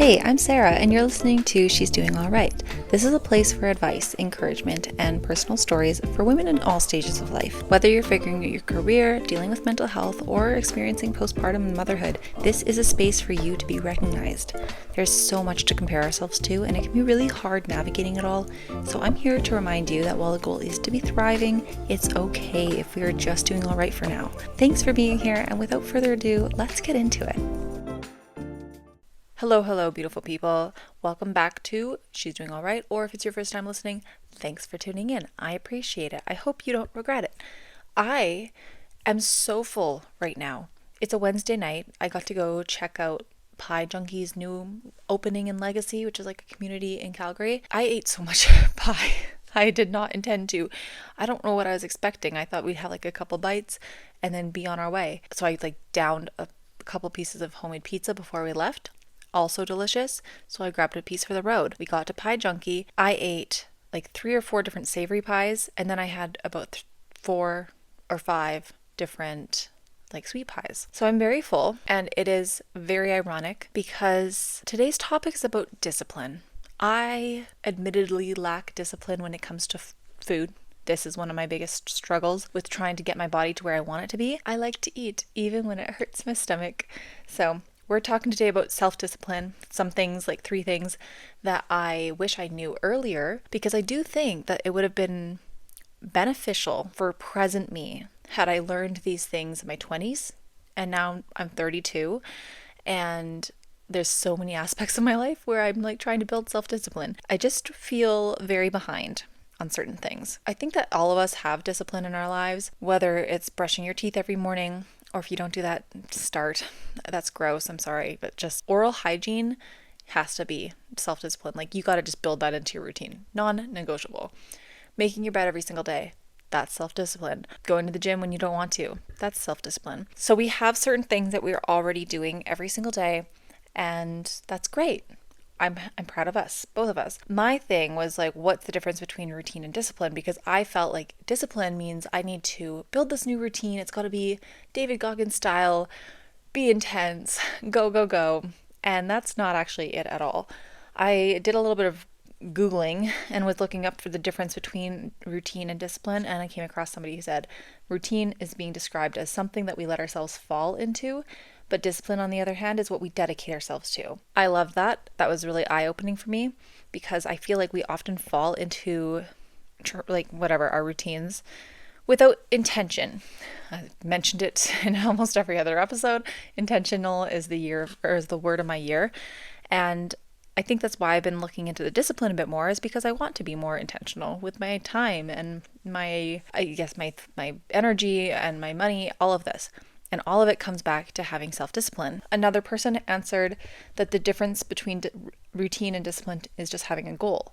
Hey, I'm Sarah, and you're listening to She's Doing All Right. This is a place for advice, encouragement, and personal stories for women in all stages of life. Whether you're figuring out your career, dealing with mental health, or experiencing postpartum motherhood, this is a space for you to be recognized. There's so much to compare ourselves to, and it can be really hard navigating it all. So I'm here to remind you that while the goal is to be thriving, it's okay if we are just doing all right for now. Thanks for being here, and without further ado, let's get into it. Hello, beautiful people. Welcome back to She's Doing All Right, or if it's your first time listening, thanks for tuning in. I appreciate it. I hope you don't regret it. I am so full right now. It's a Wednesday night. I got to go check out Pie Junkie's new opening in Legacy, which is like a community in Calgary. I ate so much pie. I did not intend to. I don't know what I was expecting. I thought we'd have like a couple bites and then be on our way. So I downed a couple pieces of homemade pizza before we left. Also delicious, so I grabbed a piece for the road. We got to Pie Junkie. I ate like 3 or 4 different savory pies, and then I had about 4 or 5 different sweet pies. So I'm very full, and it is very ironic because today's topic is about discipline. I admittedly lack discipline when it comes to food. This is one of my biggest struggles with trying to get my body to where I want it to be. I like to eat even when it hurts my stomach. So we're talking today about self-discipline, some things, 3 things that I wish I knew earlier, because I do think that it would have been beneficial for present me had I learned these things in my 20s, and now I'm 32, and there's so many aspects of my life where I'm trying to build self-discipline. I just feel very behind on certain things. I think that all of us have discipline in our lives, whether it's brushing your teeth every morning, or if you don't do that, start. That's gross, I'm sorry, but just oral hygiene has to be self-discipline. You got to just build that into your routine. Non-negotiable. Making your bed every single day, that's self-discipline. Going to the gym when you don't want to, that's self-discipline. So we have certain things that we're already doing every single day, and that's great. I'm proud of us, both of us. My thing was what's the difference between routine and discipline? Because I felt like discipline means I need to build this new routine. It's got to be David Goggins style, be intense, go, go, go. And that's not actually it at all. I did a little bit of Googling and was looking up for the difference between routine and discipline. And I came across somebody who said routine is being described as something that we let ourselves fall into. But discipline, on the other hand, is what we dedicate ourselves to. I love that. That was really eye-opening for me because I feel like we often fall into our routines without intention. I mentioned it in almost every other episode. Intentional is the word of my year. And I think that's why I've been looking into the discipline a bit more, is because I want to be more intentional with my time and my energy and my money, all of this. And all of it comes back to having self-discipline. Another person answered that the difference between routine and discipline is just having a goal.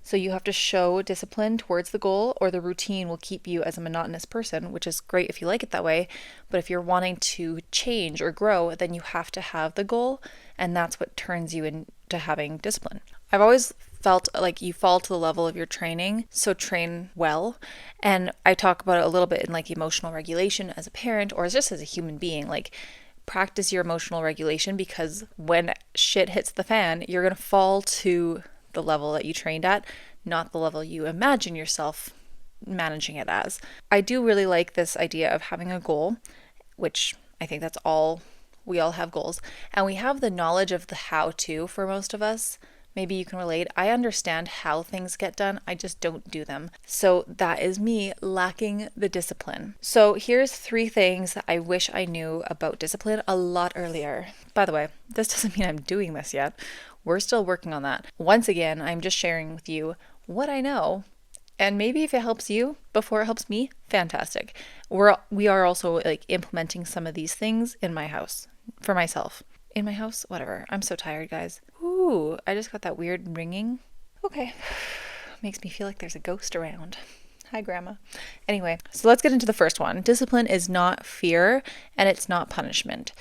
So you have to show discipline towards the goal, or the routine will keep you as a monotonous person, which is great if you like it that way. But if you're wanting to change or grow, then you have to have the goal, and that's what turns you into having discipline. I've always felt like you fall to the level of your training, so train well. And I talk about it a little bit in emotional regulation as a parent, or just as a human being. Practice your emotional regulation, because when shit hits the fan, you're going to fall to the level that you trained at, not the level you imagine yourself managing it as. I do really like this idea of having a goal, which I think that's all. We all have goals, and we have the knowledge of the how-to for most of us. Maybe you can relate. I understand how things get done. I just don't do them. So that is me lacking the discipline. So here's 3 things that I wish I knew about discipline a lot earlier. By the way, this doesn't mean I'm doing this yet. We're still working on that. Once again, I'm just sharing with you what I know. And maybe if it helps you before it helps me, fantastic. We are also implementing some of these things in my house for myself. In my house? Whatever. I'm so tired, guys. Ooh, I just got that weird ringing. Okay. Makes me feel like there's a ghost around. Hi, Grandma. Anyway, so let's get into the first one. Discipline is not fear, and it's not punishment.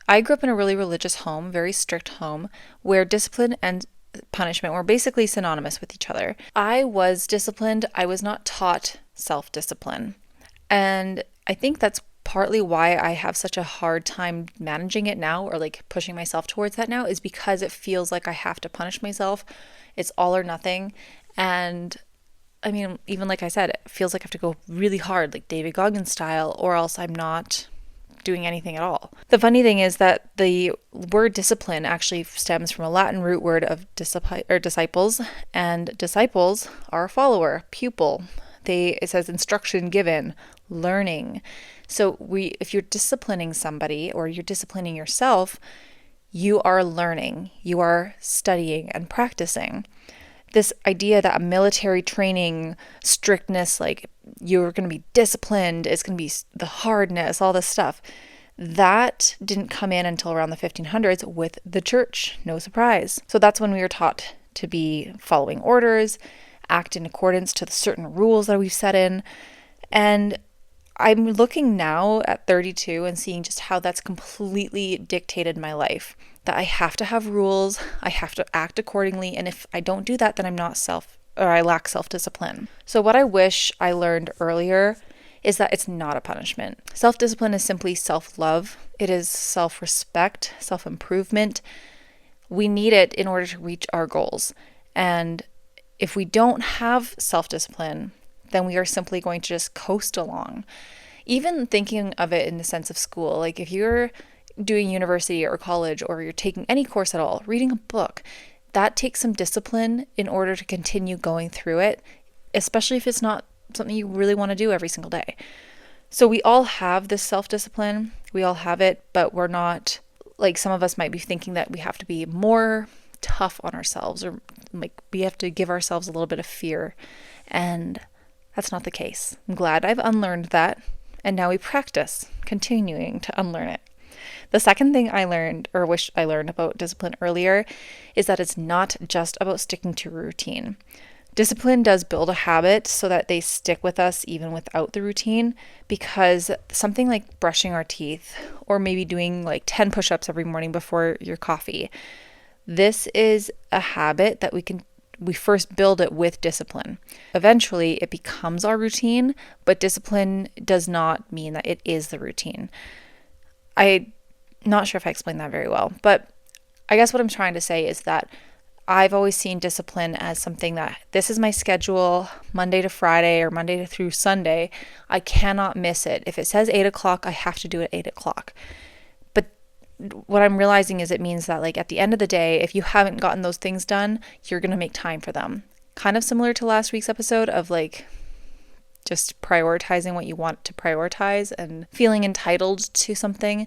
I grew up in a really religious home, very strict home, where discipline and punishment were basically synonymous with each other. I was disciplined. I was not taught self-discipline. And I think that's partly why I have such a hard time managing it now, or like pushing myself towards that now, is because it feels like I have to punish myself. It's all or nothing. And I mean, even like I said, it feels like I have to go really hard, like David Goggins style, or else I'm not doing anything at all. The funny thing is that the word discipline actually stems from a Latin root word of disciples, and disciples are a follower, pupil. It says instruction given, learning. So if you're disciplining somebody or you're disciplining yourself, you are learning, you are studying and practicing. This idea that a military training, strictness, like you're going to be disciplined, it's going to be the hardness, all this stuff, that didn't come in until around the 1500s with the church. No surprise. So that's when we were taught to be following orders, act in accordance to the certain rules that we've set in. And I'm looking now at 32 and seeing just how that's completely dictated my life. That I have to have rules, I have to act accordingly, and if I don't do that, then I lack self-discipline. So what I wish I learned earlier is that it's not a punishment. Self-discipline is simply self-love. It is self-respect, self-improvement. We need it in order to reach our goals. And if we don't have self-discipline, then we are simply going to just coast along. Even thinking of it in the sense of school, like if you're doing university or college, or you're taking any course at all, reading a book, that takes some discipline in order to continue going through it, especially if it's not something you really want to do every single day. So we all have this self-discipline, we all have it, but we're not, like some of us might be thinking that we have to be more tough on ourselves, or like we have to give ourselves a little bit of fear, and that's not the case. I'm glad I've unlearned that, and now we practice continuing to unlearn it. The second thing I learned, or wish I learned about discipline earlier, is that it's not just about sticking to routine. Discipline does build a habit so that they stick with us even without the routine, because something like brushing our teeth, or maybe doing like 10 push-ups every morning before your coffee, this is a habit that we first build it with discipline. Eventually it becomes our routine, but discipline does not mean that it is the routine. I'm not sure if I explained that very well, but I guess what I'm trying to say is that I've always seen discipline as something that this is my schedule, Monday to Friday or Monday through Sunday. I cannot miss it. If it says 8 o'clock, I have to do it at 8 o'clock. But what I'm realizing is it means that like at the end of the day, if you haven't gotten those things done, you're going to make time for them. Kind of similar to last week's episode of like just prioritizing what you want to prioritize and feeling entitled to something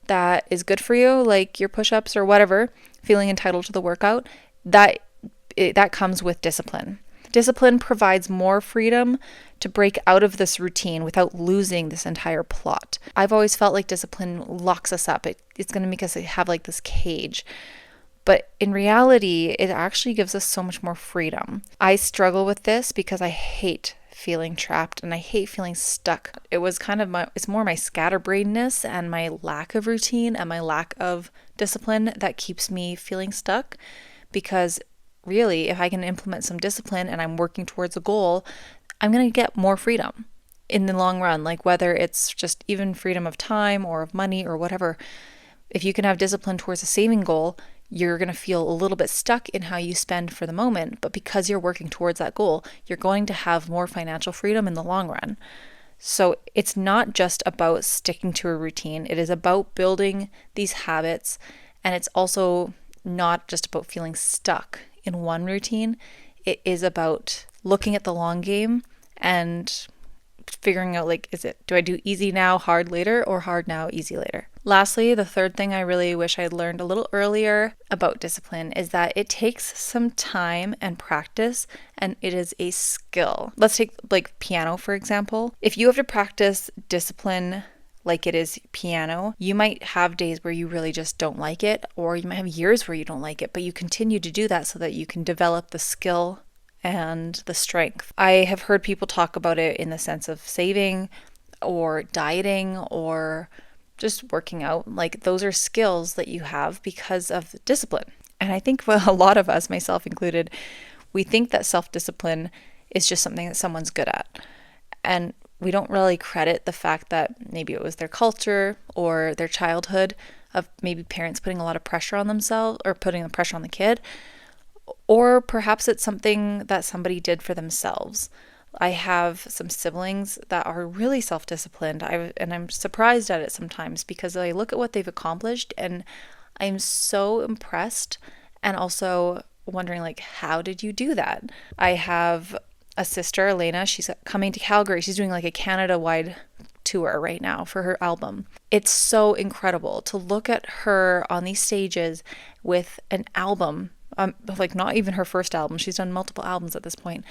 that is good for you, like your push-ups or whatever, feeling entitled to the workout, that comes with discipline. Discipline provides more freedom to break out of this routine without losing this entire plot. I've always felt like discipline locks us up. It's going to make us have like this cage. But in reality, it actually gives us so much more freedom. I struggle with this because I hate feeling trapped and I hate feeling stuck. It was it's more my scatterbrainedness and my lack of routine and my lack of discipline that keeps me feeling stuck. Because really, if I can implement some discipline and I'm working towards a goal, I'm going to get more freedom in the long run. Like whether it's just even freedom of time or of money or whatever, if you can have discipline towards a saving goal, you're going to feel a little bit stuck in how you spend for the moment. But because you're working towards that goal, you're going to have more financial freedom in the long run. So it's not just about sticking to a routine. It is about building these habits. And it's also not just about feeling stuck in one routine. It is about looking at the long game and figuring out like, do I do easy now, hard later, or hard now, easy later? Lastly, the third thing I really wish I had learned a little earlier about discipline is that it takes some time and practice, and it is a skill. Let's take like piano, for example. If you have to practice discipline like it is piano, you might have days where you really just don't like it, or you might have years where you don't like it, but you continue to do that so that you can develop the skill and the strength. I have heard people talk about it in the sense of saving or dieting or just working out. Like those are skills that you have because of discipline. And I think for a lot of us, myself included, we think that self-discipline is just something that someone's good at. And we don't really credit the fact that maybe it was their culture or their childhood of maybe parents putting a lot of pressure on themselves or putting the pressure on the kid, or perhaps it's something that somebody did for themselves. I have some siblings that are really self-disciplined, and I'm surprised at it sometimes because I look at what they've accomplished and I'm so impressed, and also wondering, like, how did you do that? I have a sister, Elena. She's coming to Calgary. She's doing like a Canada-wide tour right now for her album. It's so incredible to look at her on these stages with an album, like not even her first album. She's done multiple albums at this point.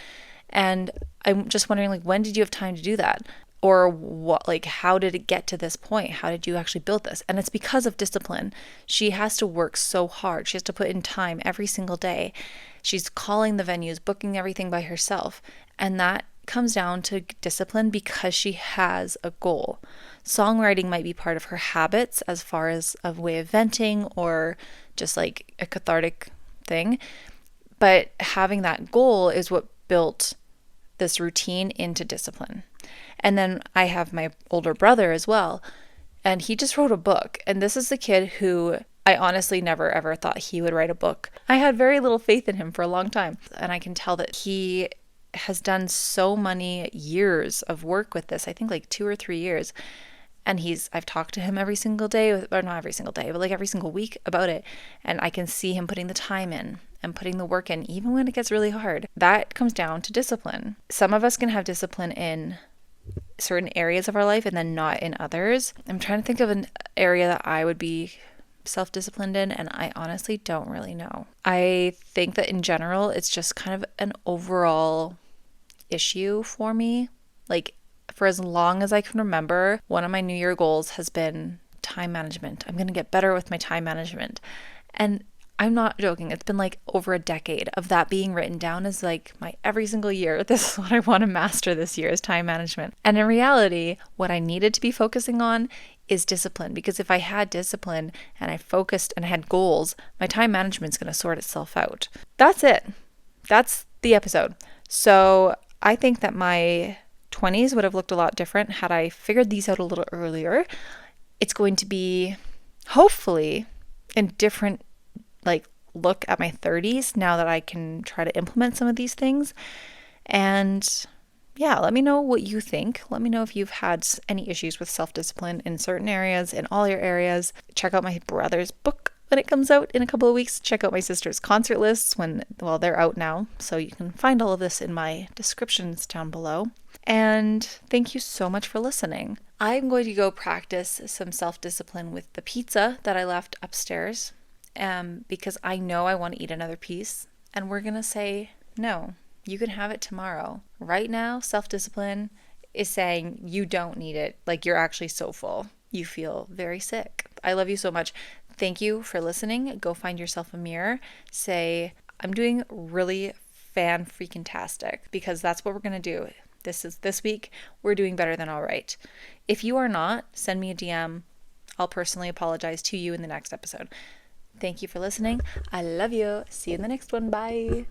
And I'm just wondering, like, when did you have time to do that? Or what, like, how did it get to this point? How did you actually build this? And it's because of discipline. She has to work so hard. She has to put in time every single day. She's calling the venues, booking everything by herself. And that comes down to discipline because she has a goal. Songwriting might be part of her habits as far as a way of venting or just like a cathartic thing. But having that goal is what built this routine into discipline. And then I have my older brother as well, and he just wrote a book. And this is the kid who I honestly never ever thought he would write a book. I had very little faith in him for a long time, and I can tell that he has done so many years of work with this. I think like 2 or 3 years. And I've talked to him every single day, or not every single day, but like every single week about it. And I can see him putting the time in and putting the work in, even when it gets really hard. That comes down to discipline. Some of us can have discipline in certain areas of our life and then not in others. I'm trying to think of an area that I would be self-disciplined in, and I honestly don't really know. I think that in general, it's just kind of an overall issue for me. Like, for as long as I can remember, one of my New Year goals has been time management. I'm going to get better with my time management. And I'm not joking. It's been like over a decade of that being written down as like my every single year. This is what I want to master this year is time management. And in reality, what I needed to be focusing on is discipline. Because if I had discipline and I focused and I had goals, my time management's going to sort itself out. That's it. That's the episode. So I think that my 20s would have looked a lot different had I figured these out a little earlier. It's going to be hopefully a different like look at my 30s now that I can try to implement some of these things. And yeah, let me know what you think. Let me know if you've had any issues with self-discipline in certain areas, in all your areas. Check out my brother's book when it comes out in a couple of weeks. Check out my sister's concert lists they're out now. So you can find all of this in my descriptions down below. And thank you so much for listening. I'm going to go practice some self-discipline with the pizza that I left upstairs because I know I want to eat another piece. And we're going to say, no, you can have it tomorrow. Right now, self-discipline is saying you don't need it. Like, you're actually so full. You feel very sick. I love you so much. Thank you for listening. Go find yourself a mirror. Say, I'm doing really fan-freaking-tastic, because that's what we're going to do. This week, we're doing better than all right. If you are not, send me a DM. I'll personally apologize to you in the next episode. Thank you for listening. I love you. See you in the next one. Bye.